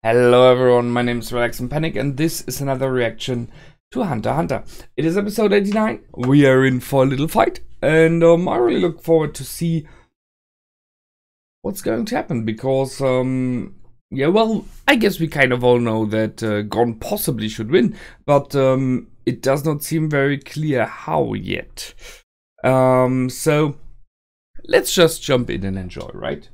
Hello everyone, my name is Relax and Panic and this is another reaction to Hunter x Hunter. It is episode 89, we are in for a little fight and I really look forward to see what's going to happen because, yeah, well, I guess we kind of all know that Gon possibly should win, but it does not seem very clear how yet. So let's just jump in and enjoy, right?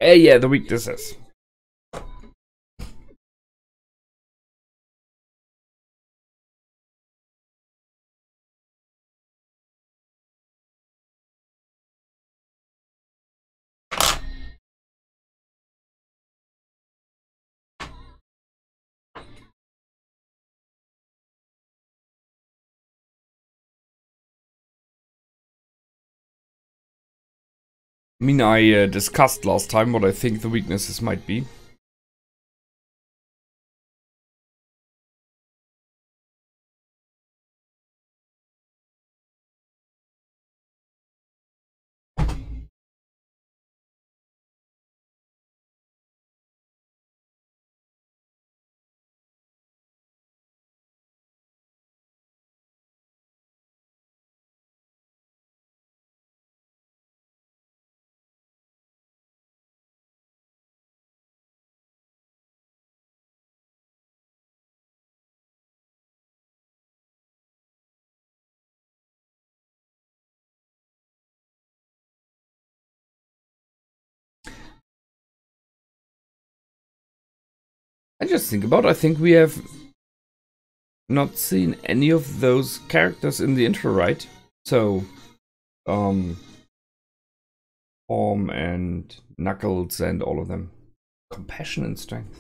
Yeah, the weaknesses. I mean, I discussed last time what I think the weaknesses might be. I just think about it, I think we have not seen any of those characters in the intro, right? So, Arm and Knuckles and all of them. Compassion and strength.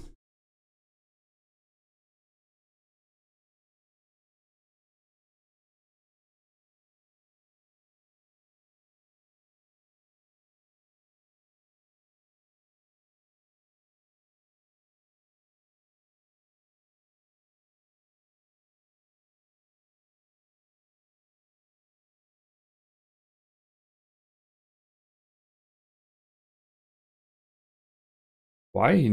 Why?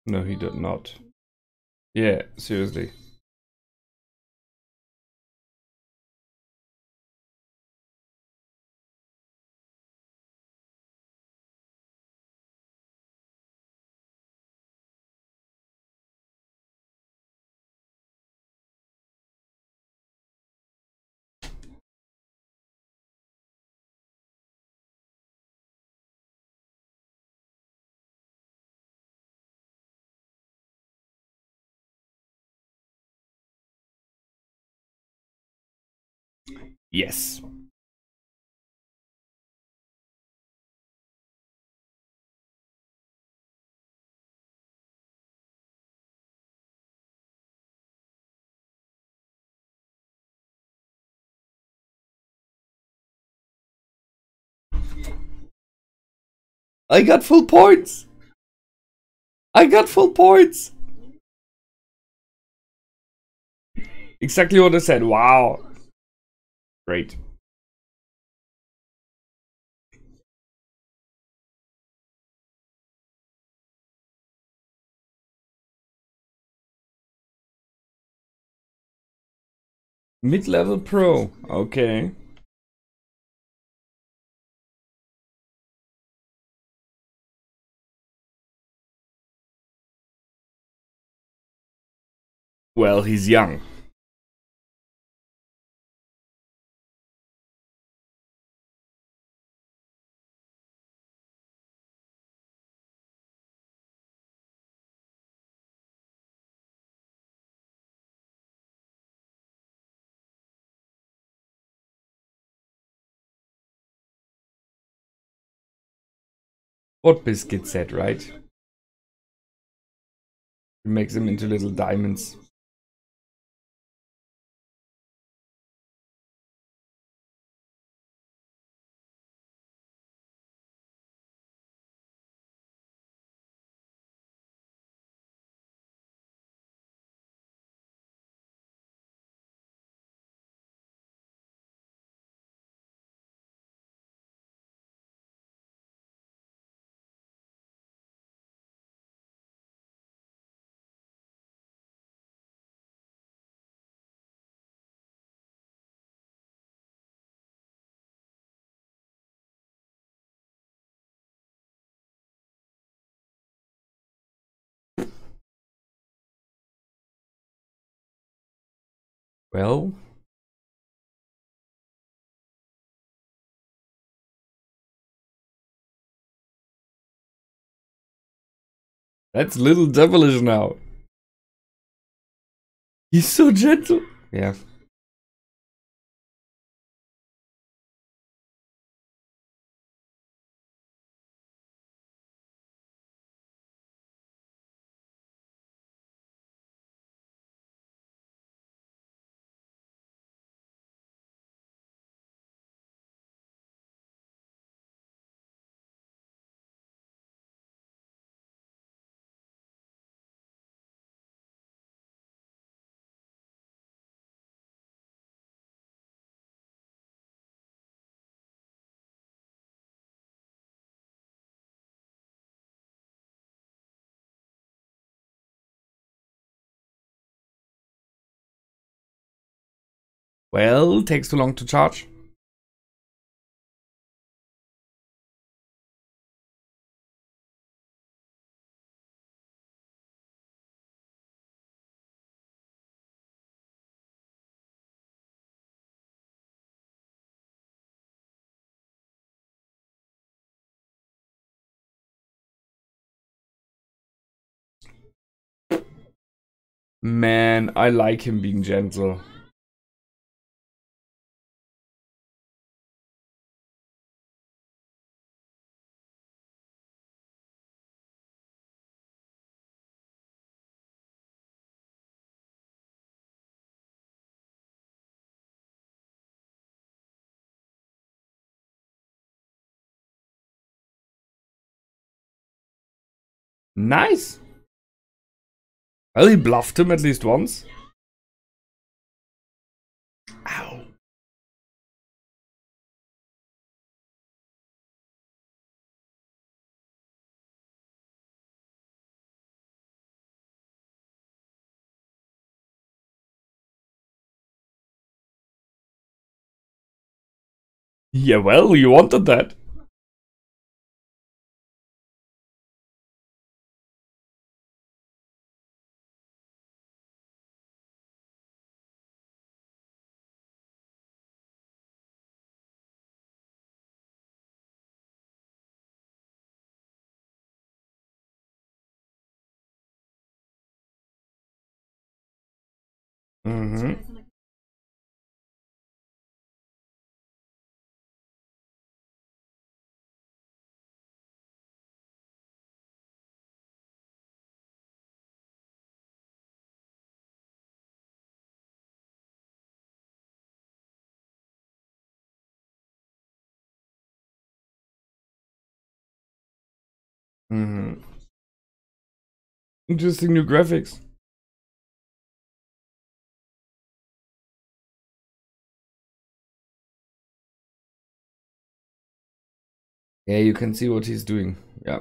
No, he did not. Yeah, seriously. Yes. I got full points! I got full points! Exactly what I said, wow. Great. Mid-level pro, okay. Well, he's young. What Biscuit said, right? He makes them into little diamonds. Well, that's a little devilish now. He's so gentle. Yeah. Well, takes too long to charge. Man, I like him being gentle. Nice. Well, he bluffed him at least once. Ow. Yeah, well, you wanted that. Mm-hmm. Mm-hmm. Interesting new graphics. Yeah, you can see what he's doing. Yeah.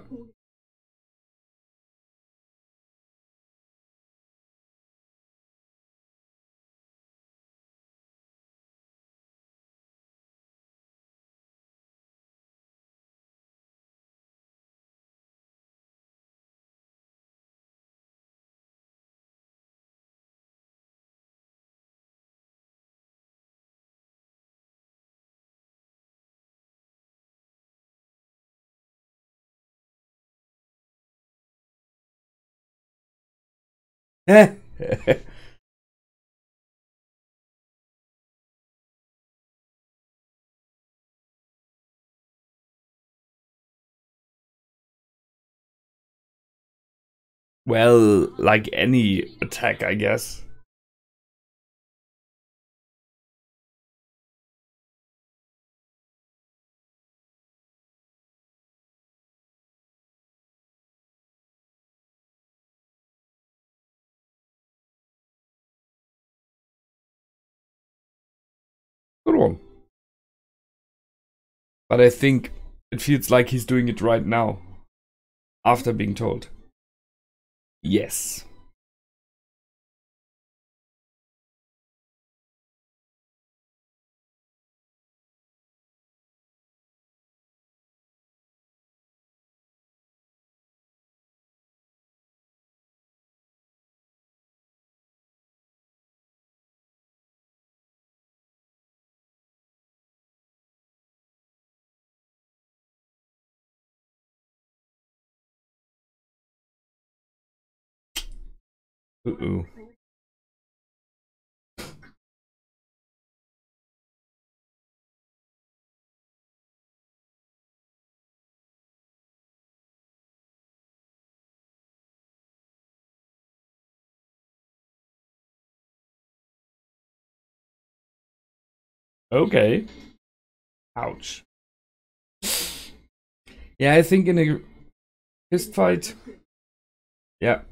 Well, like any attack, I guess. Good one. But I think it feels like he's doing it right now. After being told. Yes. Uh-oh. Okay. Ouch. Yeah, I think in a fist fight. Yeah.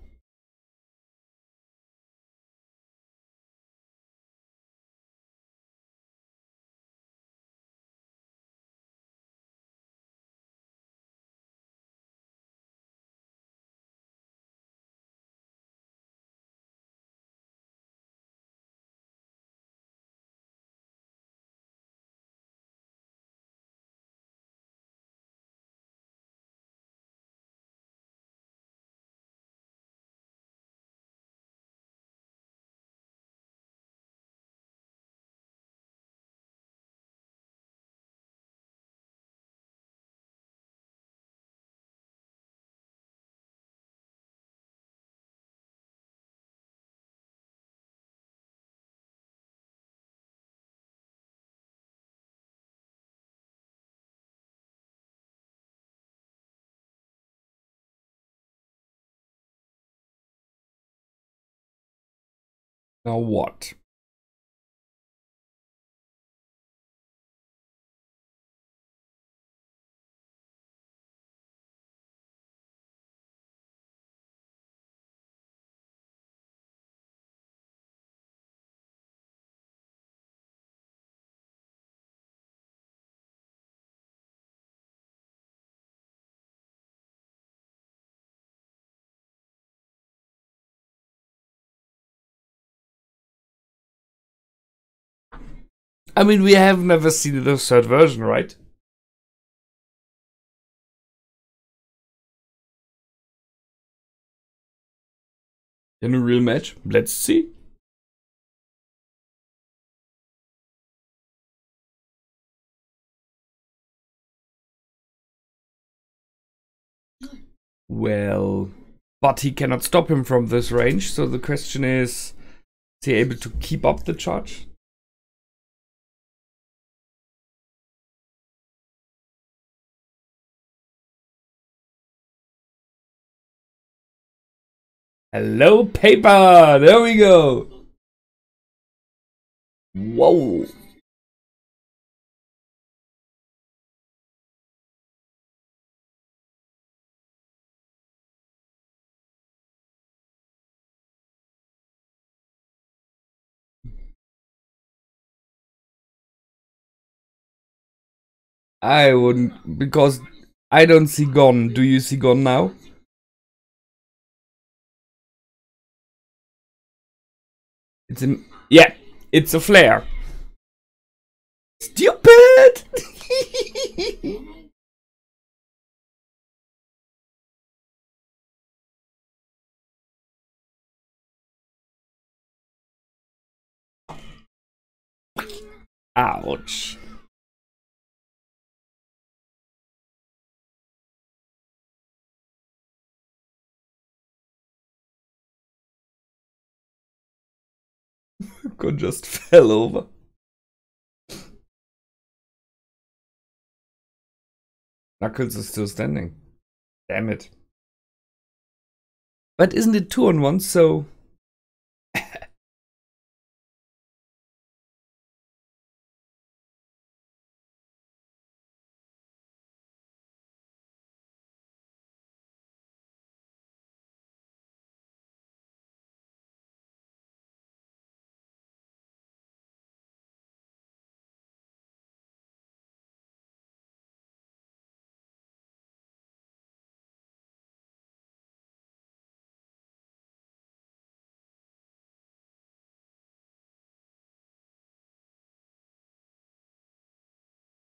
Now what? I mean, we have never seen the third version, right? In a real match? Let's see. Well, but he cannot stop him from this range, so the question is he able to keep up the charge? Hello, paper! There we go! Whoa! I wouldn't, because I don't see Gon. Do you see Gon now? It's a, yeah, it's a flare. Stupid! Ouch. Gon just fell over. Knuckles is still standing. Damn it. But isn't it 2-on-1, so...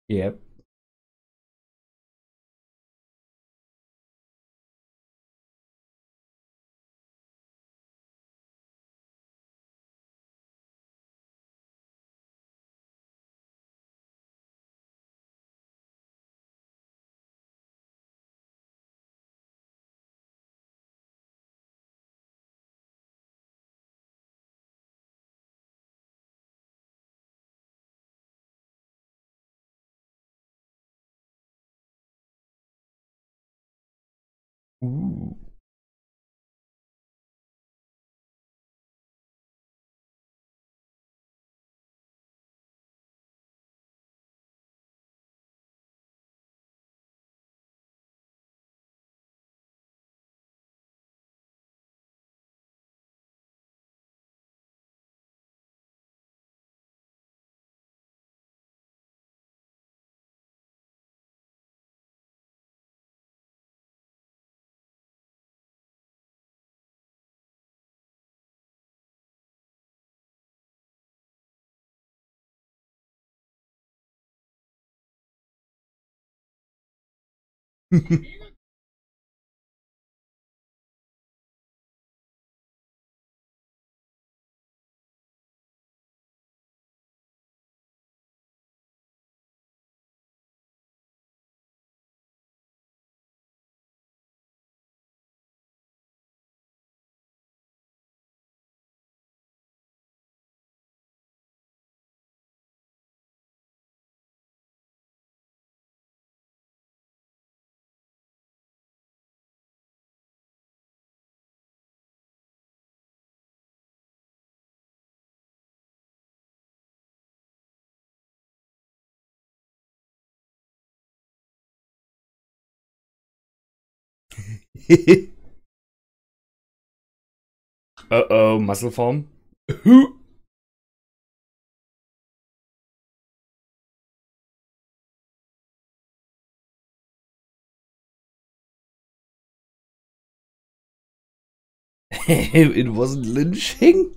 Yep. Ooh. Uh-oh, muscle form. It wasn't lynching?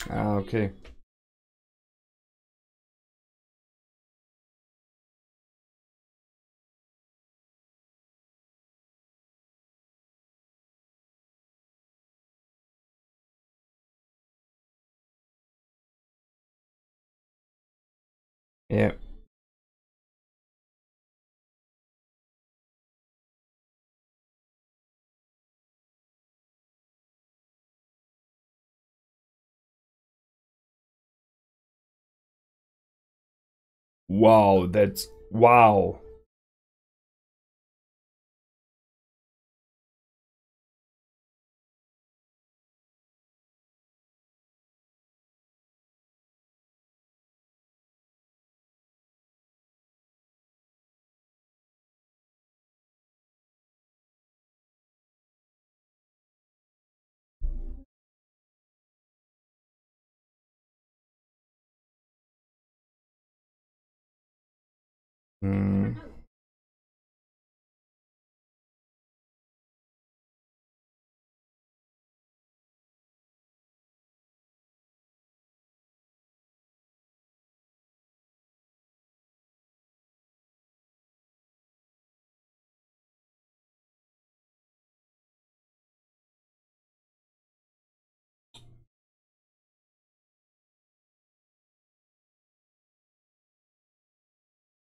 Ah, okay. Yeah. Wow, that's wow. Mm.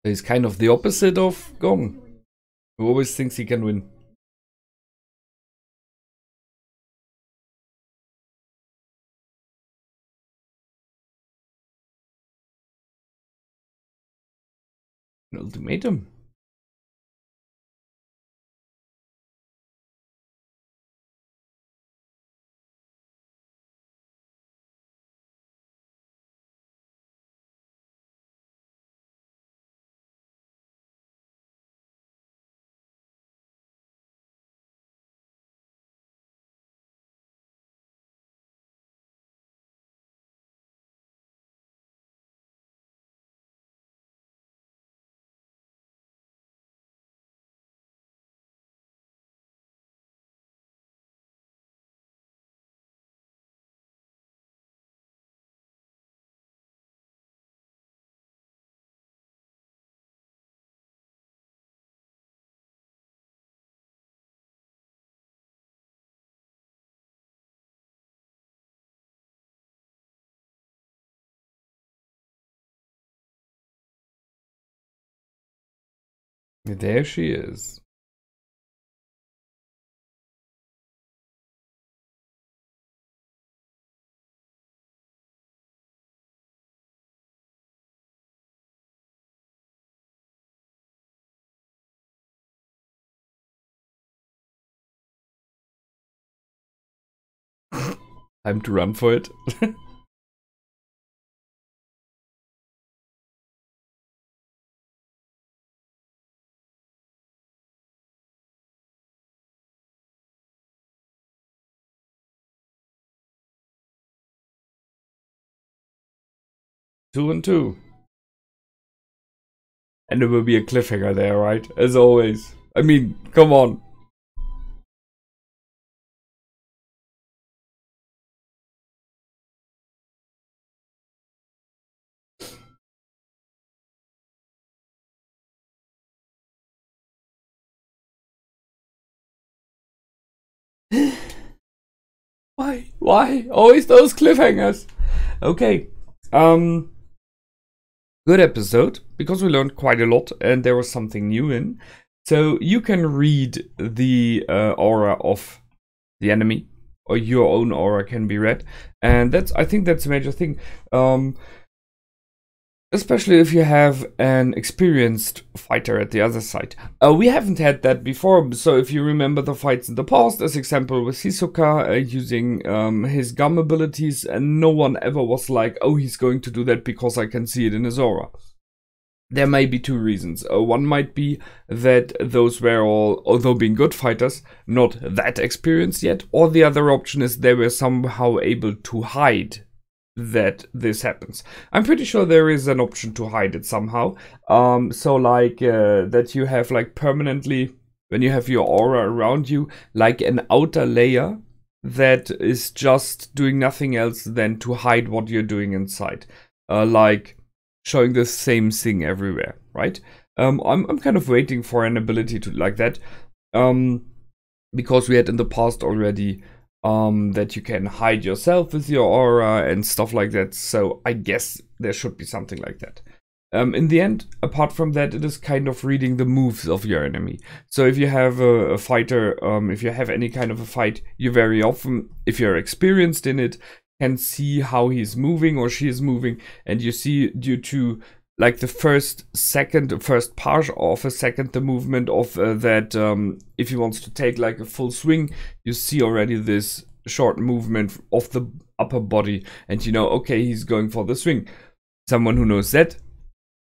He's kind of the opposite of Gong, who always thinks he can win. An ultimatum. There she is. Time to run for it. Two and two. And there will be a cliffhanger there, right? As always. I mean, come on. Why? Why? Always those cliffhangers. Okay. Good episode, because we learned quite a lot and there was something new in. So you can read the aura of the enemy, or your own aura can be read. And I think that's a major thing. Especially if you have an experienced fighter at the other side. We haven't had that before, so if you remember the fights in the past, as example with Hisoka using his gum abilities, and no one ever was like, oh, he's going to do that because I can see it in his aura. There may be two reasons. One might be that those were all, although being good fighters, not that experienced yet, or the other option is they were somehow able to hide that this happens. I'm pretty sure there is an option to hide it somehow. So like that you have like permanently, when you have your aura around you, like an outer layer that is just doing nothing else than to hide what you're doing inside. Like showing the same thing everywhere, right? I'm kind of waiting for an ability to like that. Because we had in the past already that you can hide yourself with your aura and stuff like that. So I guess there should be something like that. In the end, apart from that, it is kind of reading the moves of your enemy. So if you have a fighter, if you have any kind of a fight, you very often, if you're experienced in it, can see how he's moving or she is moving. And you see, due to like the first part of a second, the movement of that, if he wants to take like a full swing, you see already this short movement of the upper body, and you know, okay, he's going for the swing. Someone who knows that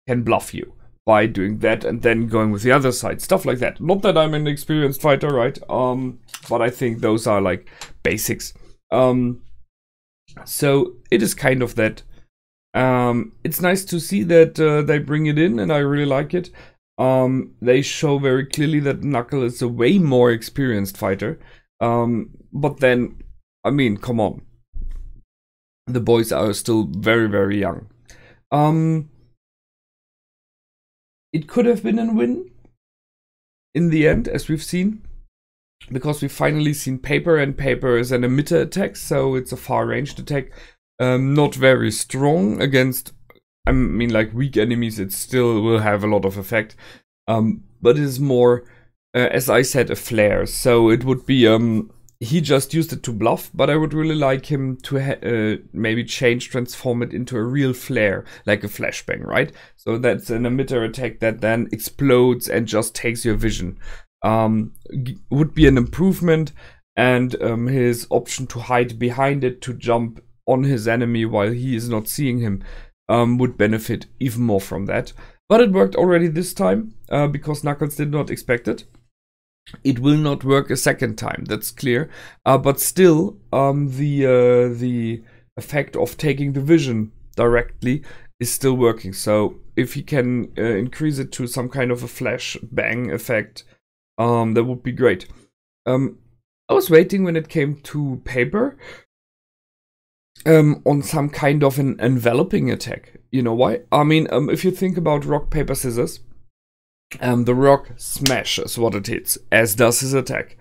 can bluff you by doing that and then going with the other side, stuff like that. Not that I'm an experienced fighter, right? But I think those are like basics. So it is kind of that. It's nice to see that they bring it in, and I really like it. They show very clearly that Knuckle is a way more experienced fighter. But then, I mean, come on. The boys are still very, very young. It could have been a win in the end, as we've seen. Because we've finally seen Paper, and Paper is an emitter attack, so it's a far-ranged attack. Not very strong against, I mean, like weak enemies, it still will have a lot of effect. But it is more, as I said, a flare. So it would be, he just used it to bluff, but I would really like him to maybe transform it into a real flare, like a flashbang, right? So that's an emitter attack that then explodes and just takes your vision. Would be an improvement, and his option to hide behind it, to jump on his enemy while he is not seeing him, would benefit even more from that. But it worked already this time, because Knuckles did not expect it. It will not work a second time, that's clear. But still, the effect of taking the vision directly is still working. So if he can increase it to some kind of a flash bang effect, that would be great. I was waiting when it came to Paper on some kind of an enveloping attack. You know why? I mean, if you think about rock, paper, scissors, the rock smashes what it hits, as does his attack.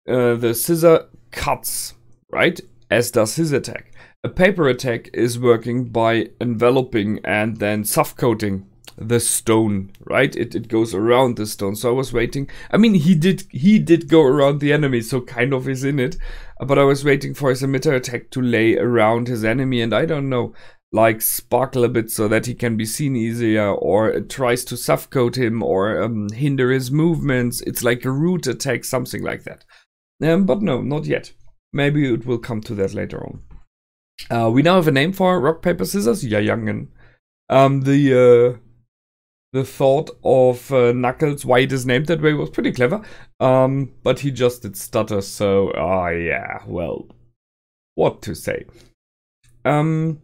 The scissor cuts, right? As does his attack. A paper attack is working by enveloping and then soft coating the stone, right? It goes around the stone. So I was waiting. I mean, he did go around the enemy, so kind of is in it. But I was waiting for his emitter attack to lay around his enemy, and I don't know, like sparkle a bit so that he can be seen easier, or it tries to suffocate him, or hinder his movements. It's like a root attack, something like that. But no, not yet. Maybe it will come to that later on. We now have a name for rock, paper, scissors. Ja, Youngen. The thought of Knuckles, why it is named that way, was pretty clever. But he just did stutter, so yeah, well, what to say? I'm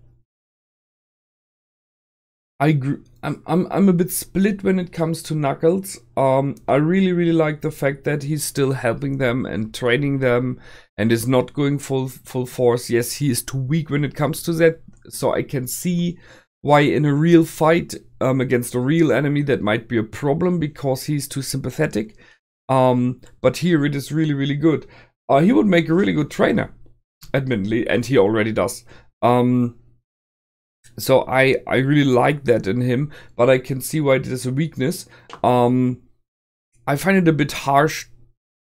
a bit split when it comes to Knuckles. I really like the fact that he's still helping them and training them and is not going full force. Yes, he is too weak when it comes to that, so I can see why in a real fight against a real enemy that might be a problem because he's too sympathetic. But here it is really good. He would make a really good trainer, admittedly, and he already does. So I really like that in him, but I can see why it is a weakness. I find it a bit harsh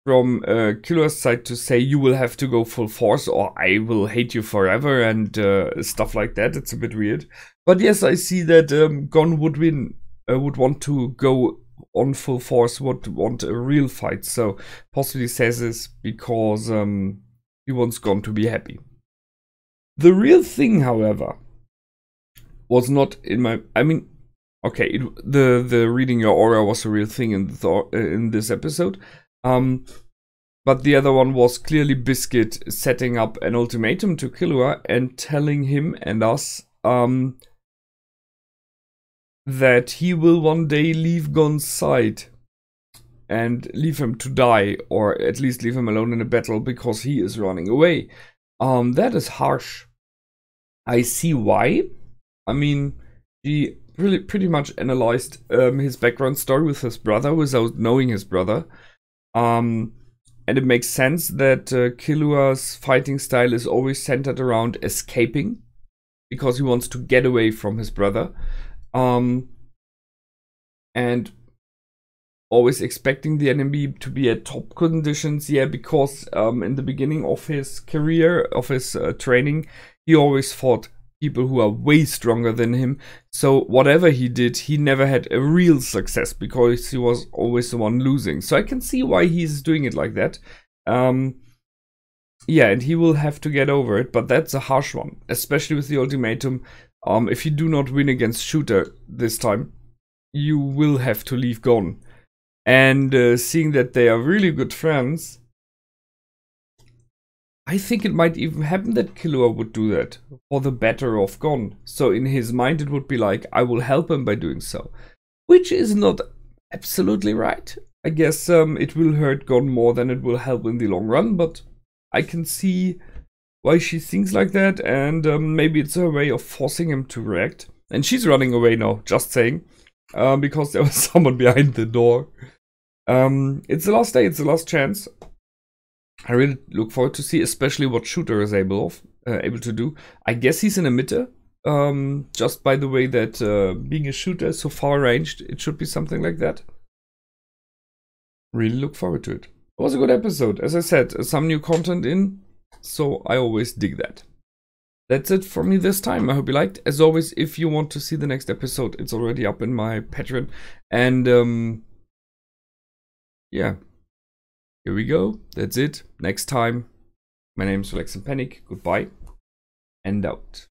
from Killua's side to say you will have to go full force or I will hate you forever and stuff like that. It's a bit weird. But yes, I see that Gon would win, would want to go on full force, would want a real fight. So possibly says this because he wants Gon to be happy. The real thing, however, was not in my... I mean, okay, the reading your aura was a real thing in this episode. But the other one was clearly Biscuit setting up an ultimatum to Killua and telling him and us that he will one day leave Gon's side and leave him to die, or at least leave him alone in a battle because he is running away. That is harsh. I see why. I mean, he really pretty much analyzed his background story with his brother without knowing his brother. And it makes sense that Killua's fighting style is always centered around escaping because he wants to get away from his brother. And always expecting the enemy to be at top conditions, yeah, because in the beginning of his career, of his training, he always fought people who are way stronger than him. So whatever he did, he never had a real success because he was always the one losing. So I can see why he's doing it like that. Yeah, and he will have to get over it, but that's a harsh one, especially with the ultimatum. If you do not win against Shooter this time, you will have to leave Gon. And seeing that they are really good friends, I think it might even happen that Killua would do that for the better of Gon. So in his mind it would be like, I will help him by doing so. Which is not absolutely right. I guess it will hurt Gon more than it will help in the long run, but I can see why she thinks like that, and maybe it's her way of forcing him to react. And she's running away now, just saying, because there was someone behind the door. It's the last day, it's the last chance. I really look forward to see, especially what Shooter is able to do. I guess he's an emitter, just by the way that being a shooter is so far ranged, it should be something like that. Really look forward to it. It was a good episode. As I said, some new content in, so I always dig that. That's it for me this time. I hope you liked. As always, if you want to see the next episode, it's already up in my Patreon. And yeah, here we go. That's it. Next time. My name is Relax and Panic. Goodbye and out.